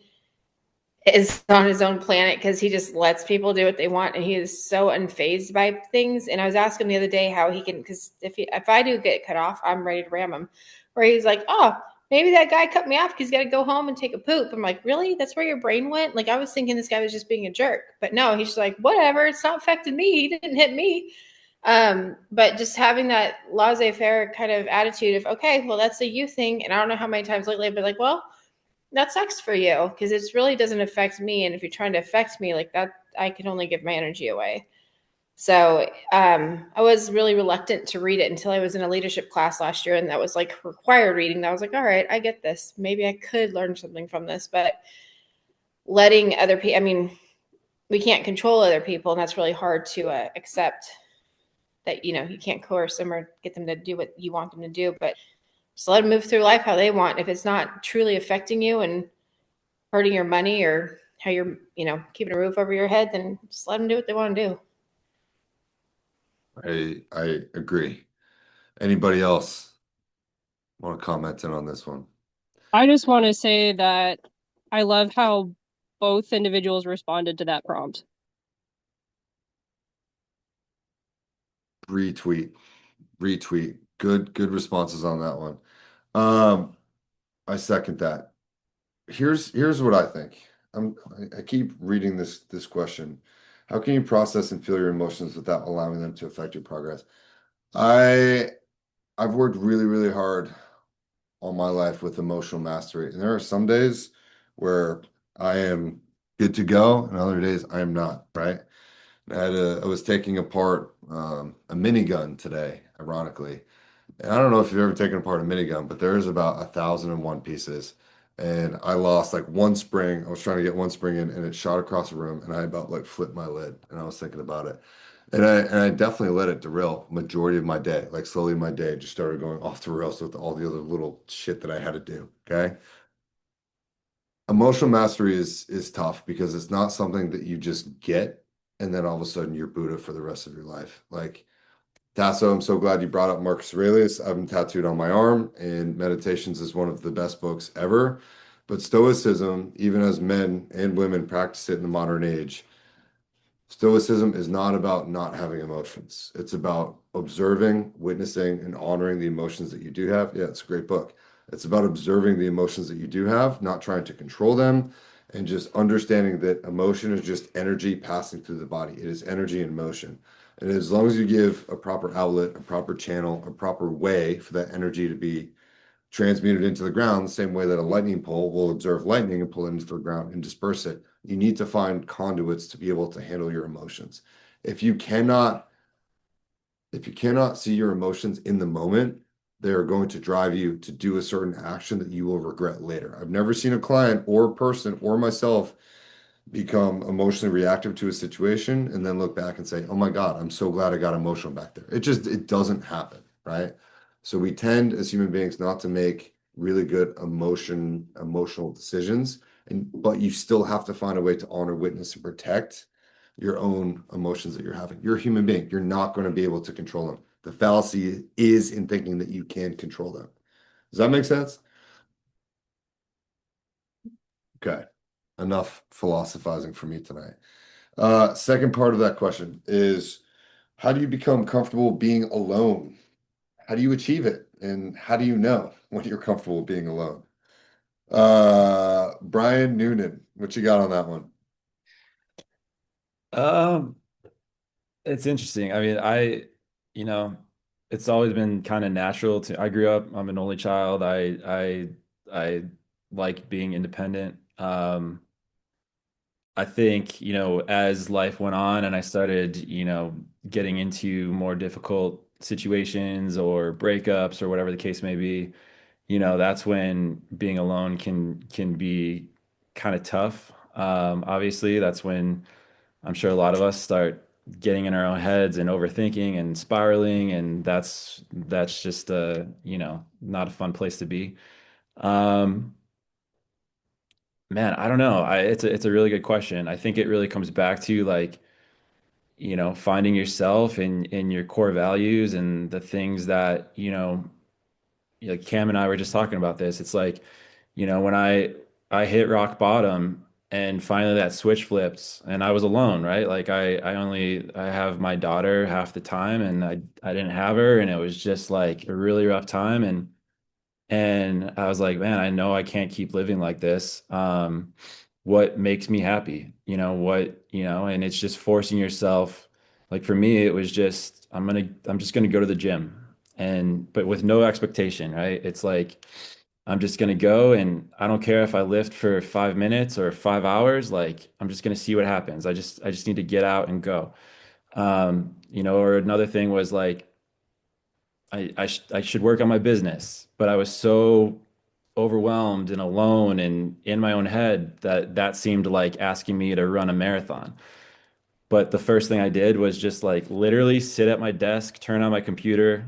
is on his own planet because he just lets people do what they want, and he is so unfazed by things. And I was asking him the other day how he can, because if I do get cut off, I'm ready to ram him. Where he's like, oh, maybe that guy cut me off because he's got to go home and take a poop. I'm like, really? That's where your brain went? Like, I was thinking this guy was just being a jerk. But no, he's just like, whatever. It's not affecting me. He didn't hit me. But just having that laissez-faire kind of attitude of, okay, well, that's a you thing. And I don't know how many times lately I've been like, well, that sucks for you because it really doesn't affect me. And if you're trying to affect me like that, I can only give my energy away. So I was really reluctant to read it until I was in a leadership class last year, and that was like required reading. That I was like, all right, I get this. Maybe I could learn something from this, but letting other people, I mean, we can't control other people, and that's really hard to accept that, you know, you can't coerce them or get them to do what you want them to do, but just let them move through life how they want. If it's not truly affecting you and hurting your money or how you're, you know, keeping a roof over your head, then just let them do what they want to do. I agree. Anybody else want to comment in on this one? I just want to say that I love how both individuals responded to that prompt. Retweet. Good responses on that one. I second that. Here's what I think. I keep reading this question. How can you process and feel your emotions without allowing them to affect your progress? I've worked really, really hard all my life with emotional mastery. And there are some days where I am good to go, and other days I am not, right? I was taking apart a minigun today, ironically. And I don't know if you've ever taken apart a minigun, but there's about 1,001 pieces. And I lost like one spring. I was trying to get one spring in, and it shot across the room, and I about like flipped my lid. And I was thinking about it. And I definitely let it derail majority of my day. Like slowly my day just started going off the rails with all the other little shit that I had to do. Okay. Emotional mastery is tough because it's not something that you just get and then all of a sudden you're Buddha for the rest of your life. Like Tasso, I'm so glad you brought up Marcus Aurelius. I've been tattooed on my arm, and Meditations is one of the best books ever. But Stoicism, even as men and women practice it in the modern age, Stoicism is not about not having emotions. It's about observing, witnessing, and honoring the emotions that you do have. Yeah, it's a great book. It's about observing the emotions that you do have, not trying to control them, and just understanding that emotion is just energy passing through the body. It is energy in motion. And as long as you give a proper outlet, a proper channel, a proper way for that energy to be transmuted into the ground, the same way that a lightning pole will observe lightning and pull it into the ground and disperse it, you need to find conduits to be able to handle your emotions. If you cannot see your emotions in the moment, they are going to drive you to do a certain action that you will regret later. I've never seen a client or person or myself become emotionally reactive to a situation and then look back and say, oh my God, I'm so glad I got emotional back there. It doesn't happen, right? So we tend as human beings not to make really good emotional decisions. But you still have to find a way to honor, witness, and protect your own emotions that you're having. You're a human being. You're not going to be able to control them. The fallacy is in thinking that you can control them. Does that make sense? Okay. Enough philosophizing for me tonight. Second part of that question is, how do you become comfortable being alone? How do you achieve it? And how do you know when you're comfortable being alone? Brian Noonan, what you got on that one? Um, it's interesting. I mean, you know, it's always been kind of natural to, I grew up, I'm an only child. I like being independent. I think, as life went on and I started, getting into more difficult situations or breakups or whatever the case may be, that's when being alone can be kind of tough. Obviously, that's when I'm sure a lot of us start getting in our own heads and overthinking and spiraling, and that's just not a fun place to be. Um, Man, I don't know. It's a really good question. I think it really comes back to like, finding yourself and in your core values and the things that, like Cam and I were just talking about this. It's like, when I hit rock bottom and finally that switch flips and I was alone, right? Like I have my daughter half the time and I didn't have her and it was just like a really rough time and I was like, man, I know I can't keep living like this. What makes me happy? And it's just forcing yourself. Like for me, it was just, I'm just gonna go to the gym but with no expectation, right? It's like, I'm just gonna go and I don't care if I lift for 5 minutes or 5 hours, like I'm just gonna see what happens. I just need to get out and go. Or another thing was like, I should work on my business, but I was so overwhelmed and alone and in my own head that seemed like asking me to run a marathon. But the first thing I did was just like literally sit at my desk, turn on my computer,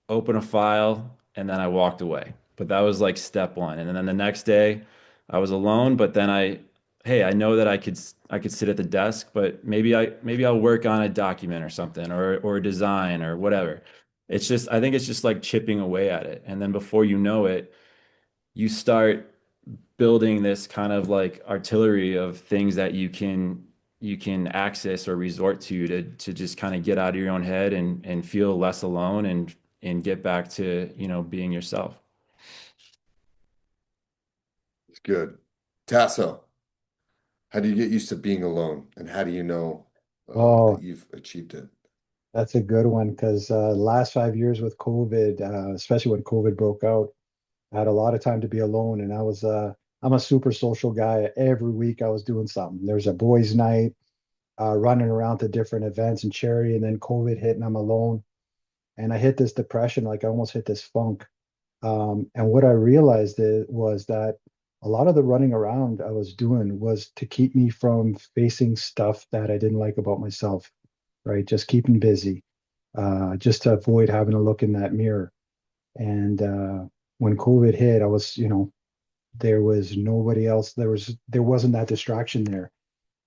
open a file, and then I walked away. But that was like step one. And then the next day I was alone, but then hey, I know that I could sit at the desk, but maybe I'll work on a document or something or a design or whatever. I think it's just like chipping away at it. And then before you know it, you start building this kind of like artillery of things that you can access or resort to just kind of get out of your own head and feel less alone and get back to being yourself. It's good. Tasso, how do you get used to being alone? And how do you know that Oh, you've achieved it? that's a good one because last 5 years with COVID, especially when COVID broke out, I had a lot of time to be alone, and I'm a super social guy. Every week I was doing something. There's a boys' night, running around to different events and charity, and then COVID hit, and I'm alone, and I hit this depression, like I almost hit this funk. And what I realized was that a lot of the running around I was doing was to keep me from facing stuff that I didn't like about myself, right? Just keeping busy, just to avoid having to look in that mirror. And when COVID hit, I was, there was nobody else. There wasn't that distraction there,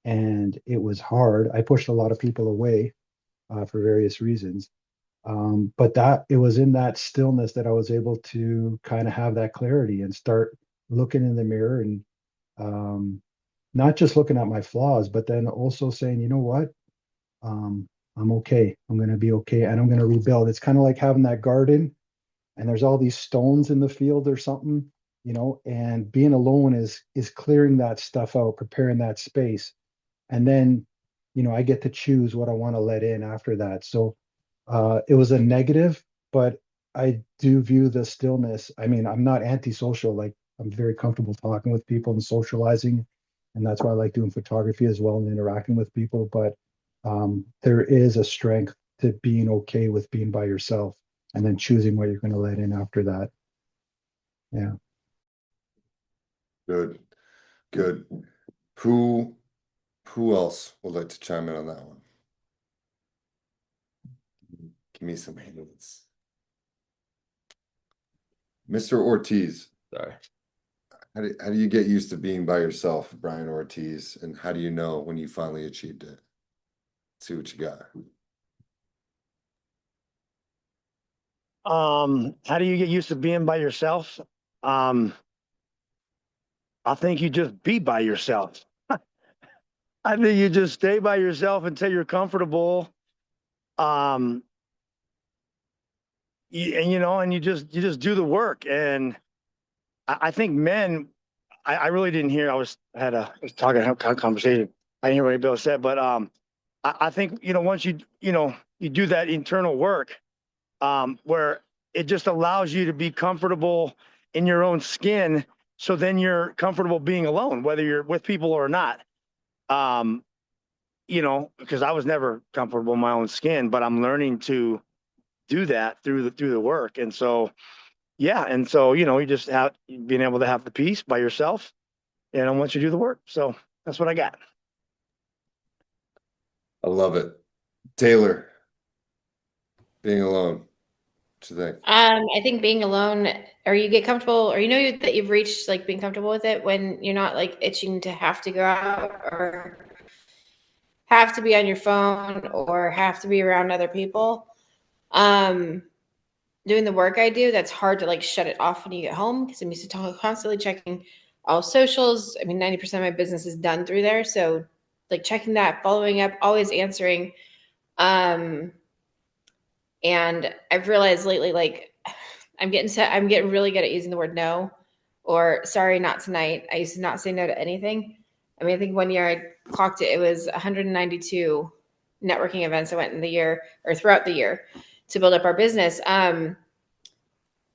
and it was hard. I pushed a lot of people away for various reasons. But that it was in that stillness that I was able to kind of have that clarity and start looking in the mirror and um, not just looking at my flaws, but then also saying, you know what? I'm okay. I'm going to be okay, and I'm going to rebuild. It's kind of like having that garden and there's all these stones in the field or something, and being alone is clearing that stuff out, preparing that space. And then, I get to choose what I want to let in after that. So it was a negative, but I do view the stillness. I mean, I'm not antisocial. Like I'm very comfortable talking with people and socializing, and that's why I like doing photography as well and interacting with people. But there is a strength to being okay with being by yourself and then choosing what you're going to let in after that. Yeah. Good, good. Who Who else would like to chime in on that one? Give me some hands. Mr. Ortiz, Sorry. how do you get used to being by yourself, Brian Ortiz, and how do you know when you finally achieved it? See what you got. How do you get used to being by yourself? I think you just be by yourself. I think you just stay by yourself until you're comfortable. And you just do the work. And I think men, I really didn't hear. I was talking a conversation. I didn't hear what Bill said, but I think once you do that internal work, where it just allows you to be comfortable in your own skin. So then you're comfortable being alone, whether you're with people or not. Because I was never comfortable in my own skin, but I'm learning to do that through the work. And so, yeah. And so, you just being able to have the peace by yourself, once you do the work. So that's what I got. I love it. Taylor, being alone. What you think? I think being alone, or you get comfortable, or that you've reached like being comfortable with it when you're not like itching to have to go out or have to be on your phone or have to be around other people. Doing the work I do, that's hard to like shut it off when you get home because I'm used to constantly checking all socials. I mean, 90% of my business is done through there. So like checking that, following up, always answering. And I've realized lately, like I'm getting really good at using the word no or sorry, not tonight. I used to not say no to anything. I mean, I think one year I clocked it. It was 192 networking events I went in the year or throughout the year to build up our business. And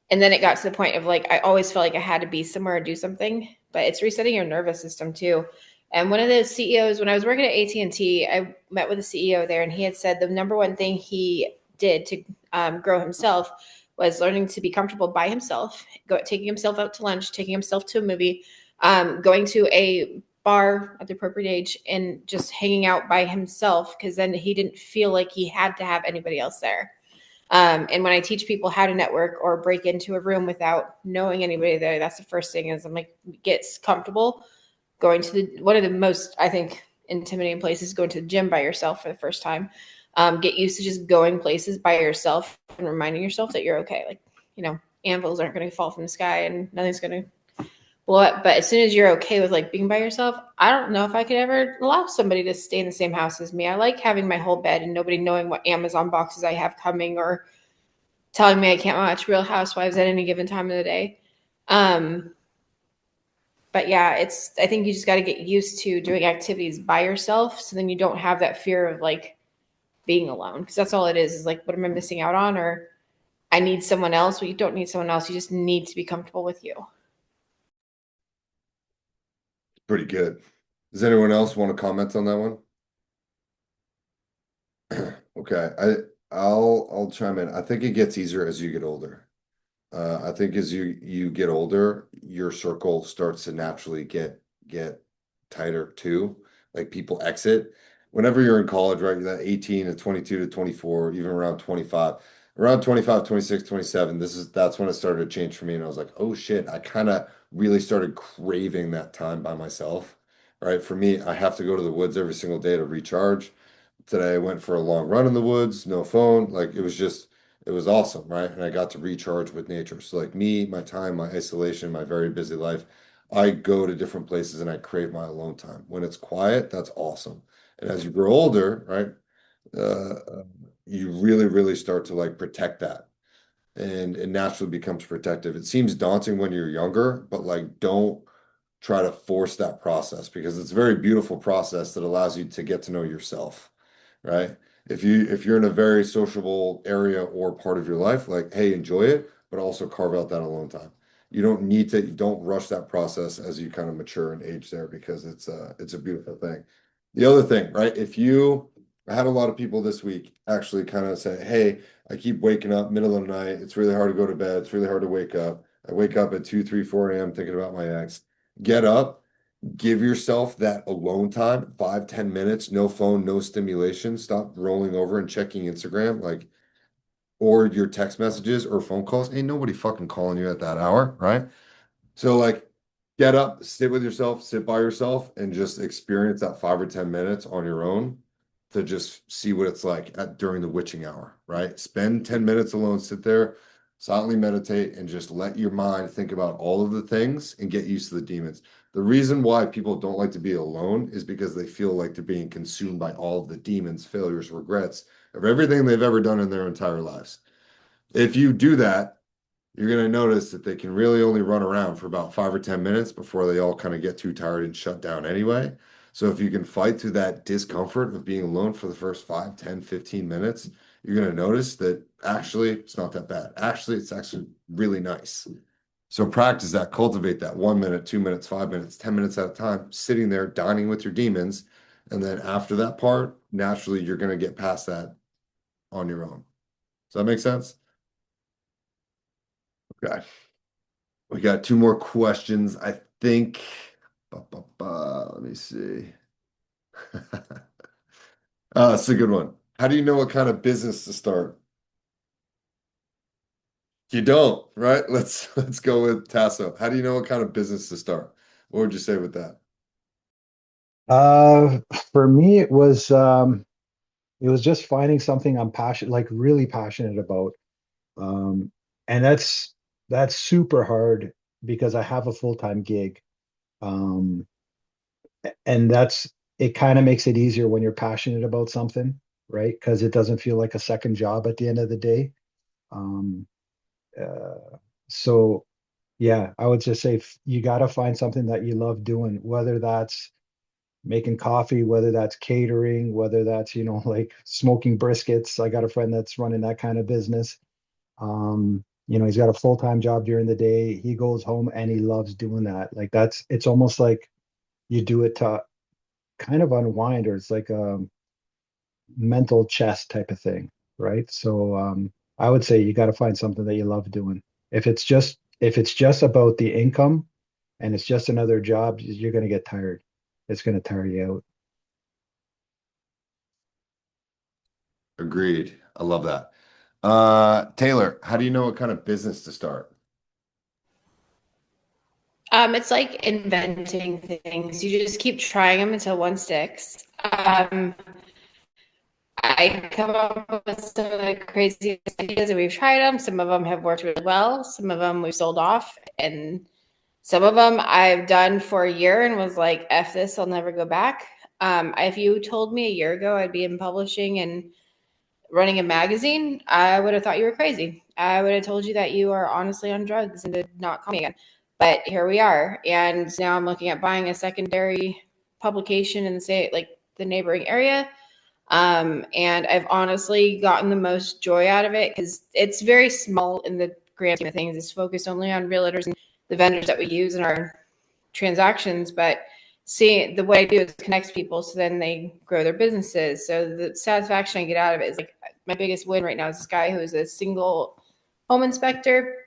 then it got to the point of like, I always felt like I had to be somewhere or do something, but it's resetting your nervous system too. And one of the CEOs, when I was working at AT&T, I met with a CEO there and he had said the number one thing he did to grow himself was learning to be comfortable by himself, taking himself out to lunch, taking himself to a movie, going to a bar at the appropriate age and just hanging out by himself because then he didn't feel like he had to have anybody else there. And when I teach people how to network or break into a room without knowing anybody there, that's the first thing is I'm like, get comfortable going to one of the most, I think, intimidating places, going to the gym by yourself for the first time. Get used to just going places by yourself and reminding yourself that you're okay. Like, anvils aren't going to fall from the sky and nothing's going to blow up. But as soon as you're okay with like being by yourself, I don't know if I could ever allow somebody to stay in the same house as me. I like having my whole bed and nobody knowing what Amazon boxes I have coming or telling me I can't watch Real Housewives at any given time of the day. But yeah, I think you just got to get used to doing activities by yourself. So then you don't have that fear of like being alone. Cause that's all it is like, what am I missing out on? Or I need someone else. Well, you don't need someone else. You just need to be comfortable with you. Pretty good. Does anyone else want to comment on that one? Okay, I'll chime in. I think it gets easier as you get older. I think as you get older, your circle starts to naturally get tighter too. Like people exit. Whenever you're in college, right? You're that 18 to 22 to 24, even around 25. Around 25, 26, 27, that's when it started to change for me. And I was like, oh shit, I kind of really started craving that time by myself. Right. For me, I have to go to the woods every single day to recharge. Today I went for a long run in the woods, no phone. Like it was awesome, right? And I got to recharge with nature. So like me, my time, my isolation, my very busy life, I go to different places and I crave my alone time. When it's quiet, that's awesome. And as you grow older, right, you really, really start to like protect that. And it naturally becomes protective. It seems daunting when you're younger, but like don't try to force that process because it's a very beautiful process that allows you to get to know yourself, right? If you're in a very sociable area or part of your life, like, hey, enjoy it, but also carve out that alone time. You don't rush that process as you kind of mature and age there because it's a beautiful thing. The other thing, right? I had a lot of people this week actually kind of say, hey, I keep waking up middle of the night. It's really hard to go to bed. It's really hard to wake up. I wake up at 2, 3, 4 a.m. thinking about my ex. Get up give yourself that alone time, 5-10 minutes, no phone, no stimulation. Stop rolling over and checking Instagram, like, or your text messages or phone calls. Ain't nobody fucking calling you at that hour, right? So like get up, sit with yourself, sit by yourself, and just experience that 5 or 10 minutes on your own to just see what it's like during the witching hour, right? Spend 10 minutes alone, sit there, silently meditate, and just let your mind think about all of the things and get used to the demons. The reason why people don't like to be alone is because they feel like they're being consumed by all of the demons, failures, regrets of everything they've ever done in their entire lives. If you do that, you're going to notice that they can really only run around for about 5 or 10 minutes before they all kind of get too tired and shut down anyway. So if you can fight through that discomfort of being alone for the first 5, 10, 15 minutes, you're going to notice that actually it's not that bad. Actually, it's actually really nice. So practice that, cultivate that 1 minute, 2 minutes, 5 minutes, 10 minutes at a time, sitting there dining with your demons. And then after that part, naturally, you're going to get past that on your own. Does that make sense? Okay. We got 2 more questions, I think. Let me see. It's a good one. How do you know what kind of business to start? You don't, right? Let's go with Tasso. How do you know what kind of business to start? What would you say with that? Uh, for me, it was just finding something I'm passionate, like really passionate about. Um, and that's super hard because I have a full-time gig. Um, and it kind of makes it easier when you're passionate about something, right? Because it doesn't feel like a second job at the end of the day. Um, so yeah, I would just say you got to find something that you love doing, whether that's making coffee, whether that's catering, whether that's, like smoking briskets. I got a friend that's running that kind of business. He's got a full-time job during the day. He goes home and he loves doing that. Like it's almost like you do it to kind of unwind, or it's like a mental chess type of thing, right? So I would say you got to find something that you love doing. If it's just about the income and it's just another job, you're going to get tired. It's going to tire you out. Agreed. I love that. Taylor, how do you know what kind of business to start? It's like inventing things. You just keep trying them until one sticks. I come up with some of the craziest ideas and we've tried them. Some of them have worked really well. Some of them we've sold off. And some of them I've done for a year and was like, F this, I'll never go back. If you told me a year ago I'd be in publishing and running a magazine, I would have thought you were crazy. I would have told you that you are honestly on drugs and did not call me again. But here we are. And now I'm looking at buying a secondary publication in the neighboring area. And I've honestly gotten the most joy out of it because it's very small in the grand scheme of things. It's focused only on realtors and the vendors that we use in our transactions. But see, the way I do is connect people so then they grow their businesses. So the satisfaction I get out of it is like my biggest win right now is this guy who's a single home inspector,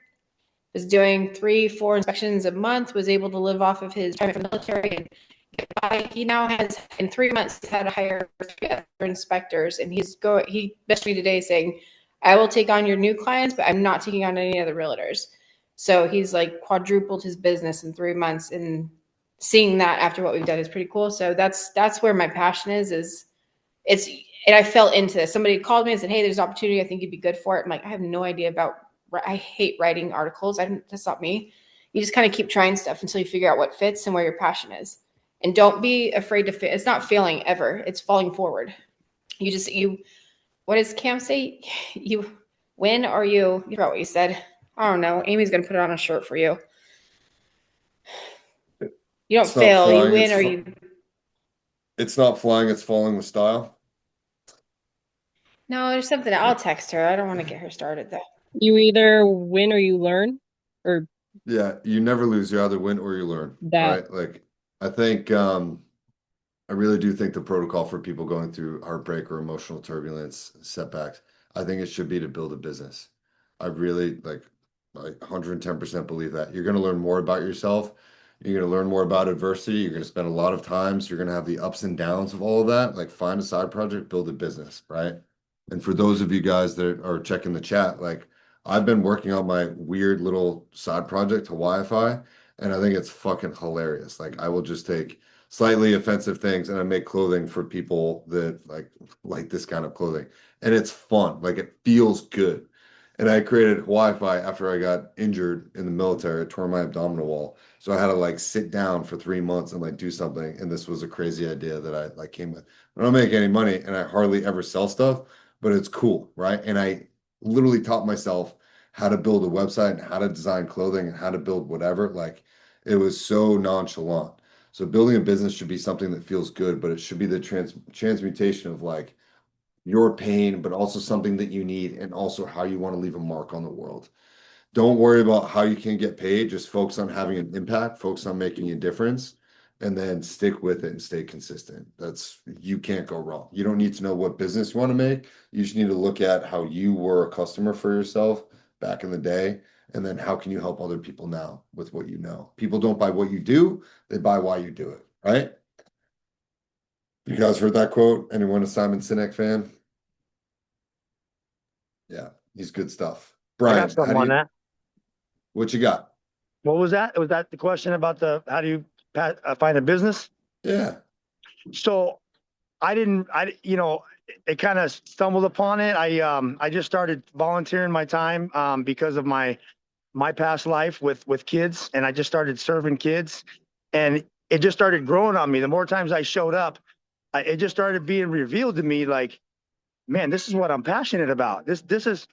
was doing 3-4 inspections a month, was able to live off of his time from the military, and he now has in 3 months had to hire 3 other inspectors, and he messaged me today saying, I will take on your new clients, but I'm not taking on any other realtors. So he's like quadrupled his business in 3 months, and seeing that after what we've done is pretty cool. So that's where my passion is it's, and I fell into this. Somebody called me and said, hey, there's an opportunity. I think you'd be good for it. I'm like, I have no idea I hate writing articles. That's not me. You just kind of keep trying stuff until you figure out what fits and where your passion is. And don't be afraid to fail. It's not failing ever. It's falling forward. What does Cam say? You win or you forgot what you said. I don't know. Amy's going to put it on a shirt for you. You don't fail, you win or you. It's not flying, it's falling with style. No, there's something. I'll text her. I don't want to get her started though. You either win or you learn, or Yeah, you never lose. You either win or you learn, that. right? Like, I think, I really do think the protocol for people going through heartbreak or emotional turbulence, setbacks, I think it should be to build a business. I really like 110% believe that you're going to learn more about yourself You're going to learn more about adversity. You're going to spend a lot of times. You're going to have the ups and downs of all of that. Like find a side project, build a business, right? And for those of you guys that are checking the chat, like I've been working on my weird little side project, Hawaii-Fi, and I think it's fucking hilarious. Like I will just take slightly offensive things and I make clothing for people that like this kind of clothing. And it's fun. Like it feels good. And I created Hawaii-Fi after I got injured in the military. I tore my abdominal wall. So I had to like sit down for 3 months and like do something. And this was a crazy idea that I like came with. I don't make any money and I hardly ever sell stuff, but it's cool, right? And I literally taught myself how to build a website and how to design clothing and how to build whatever. Like it was so nonchalant. So building a business should be something that feels good, but it should be the transmutation of like your pain, but also something that you need and also how you want to leave a mark on the world. Don't worry about how you can get paid. Just focus on having an impact, focus on making a difference, and then stick with it and stay consistent. You can't go wrong. You don't need to know what business you want to make. You just need to look at how you were a customer for yourself back in the day. And then how can you help other people now with what you know? People don't buy what you do, they buy why you do it, right? You guys heard that quote? Anyone a Simon Sinek fan? Yeah, he's good stuff. I Brian, got something on that. what you got? What was that? Was that the question about how do you find a business? Yeah. So it kind of stumbled upon it. I just started volunteering my time because of my past life with kids, and I just started serving kids, and it just started growing on me. The more times I showed up, it just started being revealed to me like, man, this is what I'm passionate about. This is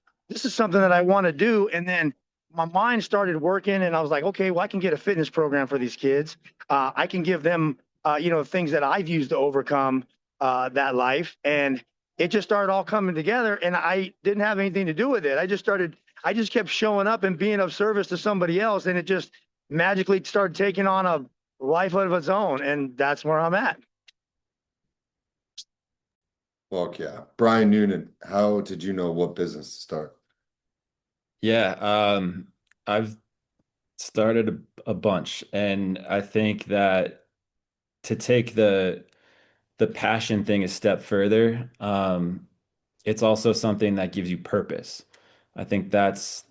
something that I want to do. And then my mind started working, and I was like, okay, well, I can get a fitness program for these kids. I can give them, things that I've used to overcome that life. And it just started all coming together, and I didn't have anything to do with it. I just kept showing up and being of service to somebody else, and it just magically started taking on a life of its own. And that's where I'm at. Fuck yeah. Brian Noonan, how did you know what business to start? Yeah, I've started a bunch, and I think that to take the passion thing a step further, it's also something that gives you purpose. I think that's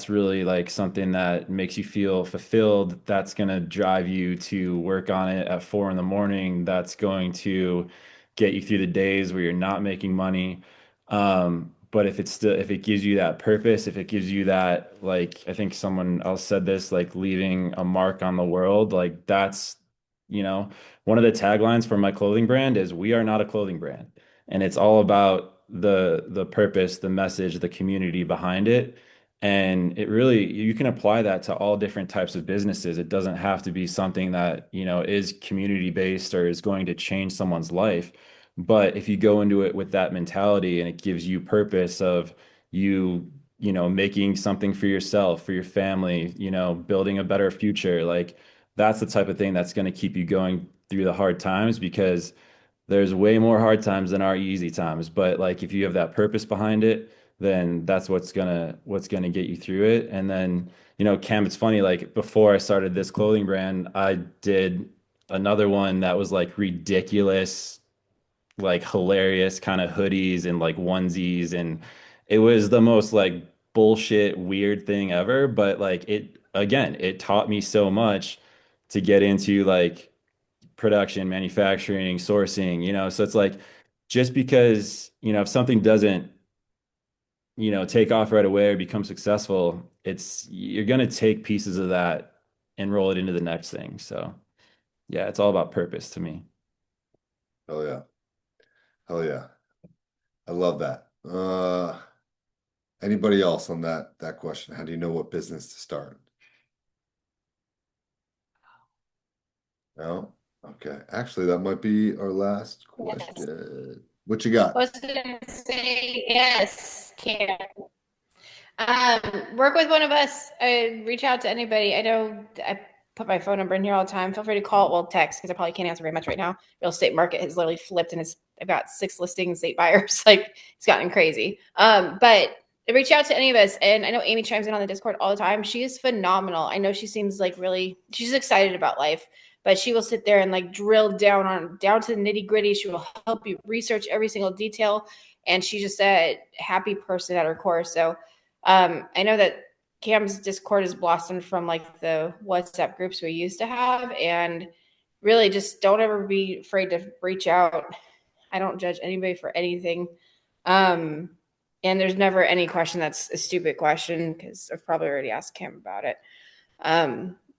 really like something that makes you feel fulfilled. That's going to drive you to work on it at 4 in the morning. That's going to get you through the days where you're not making money. But if it gives you that purpose, if it gives you that, like, I think someone else said this, like leaving a mark on the world, like that's, you know, one of the taglines for my clothing brand is "We are not a clothing brand." And it's all about the purpose, the message, the community behind it. And it really, you can apply that to all different types of businesses. It doesn't have to be something that, is community based or is going to change someone's life. But if you go into it with that mentality and it gives you purpose of making something for yourself, for your family, building a better future, like that's the type of thing that's going to keep you going through the hard times, because there's way more hard times than are easy times. But like if you have that purpose behind it, then that's what's gonna get you through it. And then, Cam, it's funny, like before I started this clothing brand, I did another one that was like ridiculous, like hilarious kind of hoodies and like onesies, and it was the most like bullshit weird thing ever. But like it taught me so much to get into like production, manufacturing, sourcing, so it's like just because, if something doesn't, take off right away or become successful, you're going to take pieces of that and roll it into the next thing. So yeah, it's all about purpose to me. Hell yeah. Hell yeah. I love that. Anybody else on that question? How do you know what business to start? No? Okay. Actually, that might be our last question. What you got? I was going to say yes, Cam. Work with one of us. Reach out to anybody. I know I put my phone number in here all the time. Feel free to call, well, text, because I probably can't answer very much right now. Real estate market has literally flipped, and I've got 6 listings, 8 buyers. Like it's gotten crazy. But reach out to any of us. And I know Amy chimes in on the Discord all the time. She is phenomenal. I know she seems like she's excited about life, but she will sit there and like drill down to the nitty gritty. She will help you research every single detail. And she's just a happy person at her core. So I know that Cam's Discord has blossomed from like the WhatsApp groups we used to have. And really just don't ever be afraid to reach out. I don't judge anybody for anything. And there's never any question that's a stupid question because I've probably already asked Cam about it.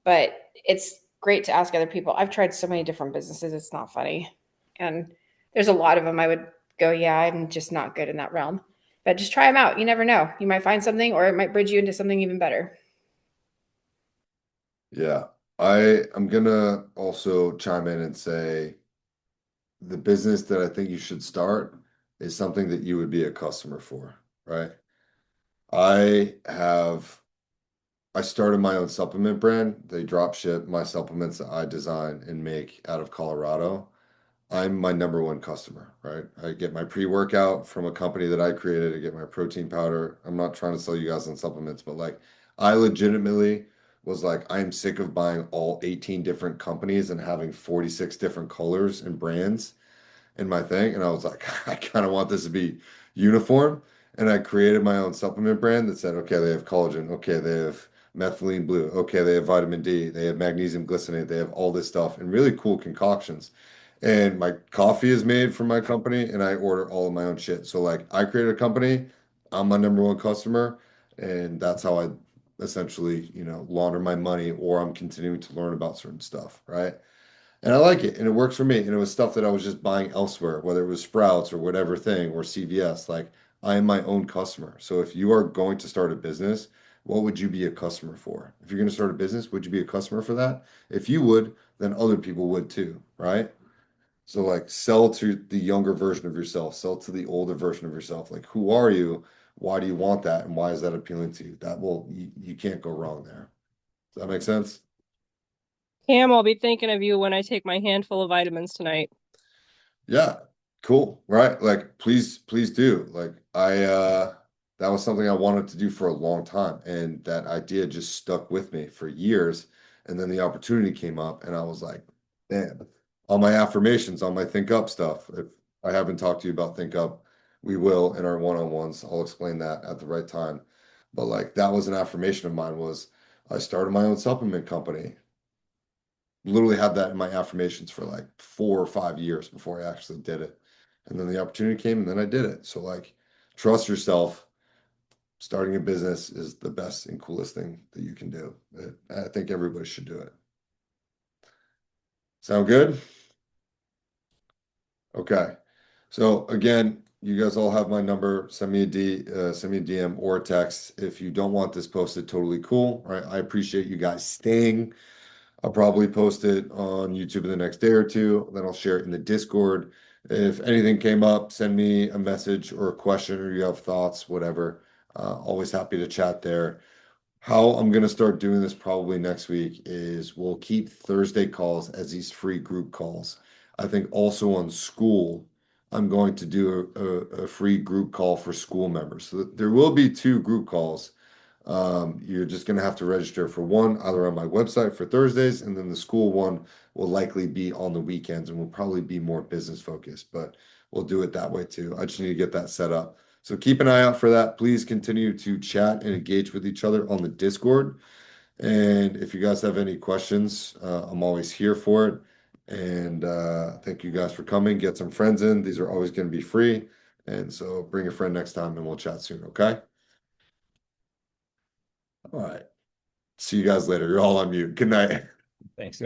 But it's great to ask other people. I've tried so many different businesses. It's not funny. And there's a lot of them I would go, yeah, I'm just not good in that realm. But just try them out. You never know. You might find something or it might bridge you into something even better. Yeah. I'm gonna also chime in and say the business that I think you should start is something that you would be a customer for, right? I started my own supplement brand. They drop ship my supplements that I design and make out of Colorado. I'm my number one customer, right? I get my pre-workout from a company that I created. I get my protein powder. I'm not trying to sell you guys on supplements, but like I legitimately was like, I'm sick of buying all 18 different companies and having 46 different colors and brands in my thing. And I was like, I kind of want this to be uniform. And I created my own supplement brand that said, okay, they have collagen. Okay, they have methylene blue. Okay, they have vitamin D. They have magnesium glycinate. They have all this stuff and really cool concoctions. And my coffee is made from my company and I order all of my own shit. So like I created a company, I'm my number one customer, and that's how I essentially, launder my money or I'm continuing to learn about certain stuff, right? And I like it and it works for me. And it was stuff that I was just buying elsewhere, whether it was Sprouts or whatever thing or CVS. Like I am my own customer. So if you are going to start a business, what would you be a customer for? If you're going to start a business, would you be a customer for that? If you would, then other people would too, right? So like sell to the younger version of yourself, sell to the older version of yourself. Like who are you? Why do you want that? And why is that appealing to you? You can't go wrong there. Does that make sense? Cam, I'll be thinking of you when I take my handful of vitamins tonight. Yeah, cool. Right. Like please do. Like that was something I wanted to do for a long time. And that idea just stuck with me for years. And then the opportunity came up and I was like, damn, all my affirmations, on my Think Up stuff. If I haven't talked to you about Think Up, we will in our one-on-ones. I'll explain that at the right time. But like that was an affirmation of mine was I started my own supplement company. Literally had that in my affirmations for like 4 or 5 years before I actually did it. And then the opportunity came and then I did it. So like trust yourself. Starting a business is the best and coolest thing that you can do. I think everybody should do it. Sound good? Okay. So again, you guys all have my number. Send me a DM or a text. If you don't want this posted, totally cool. Right? I appreciate you guys staying. I'll probably post it on YouTube in the next day or two. Then I'll share it in the Discord. If anything came up, send me a message or a question or you have thoughts, whatever. Always happy to chat there. How I'm going to start doing this probably next week is we'll keep Thursday calls as these free group calls. I think also on school, I'm going to do a free group call for school members. So there will be 2 group calls. You're just going to have to register for one, either on my website for Thursdays, and then the school one will likely be on the weekends and will probably be more business focused, but we'll do it that way too. I just need to get that set up. So keep an eye out for that. Please continue to chat and engage with each other on the Discord. And if you guys have any questions, I'm always here for it. And thank you guys for coming. Get some friends in. These are always going to be free. And so bring a friend next time and we'll chat soon. Okay. All right. See you guys later. You're all on mute. Good night. Thanks.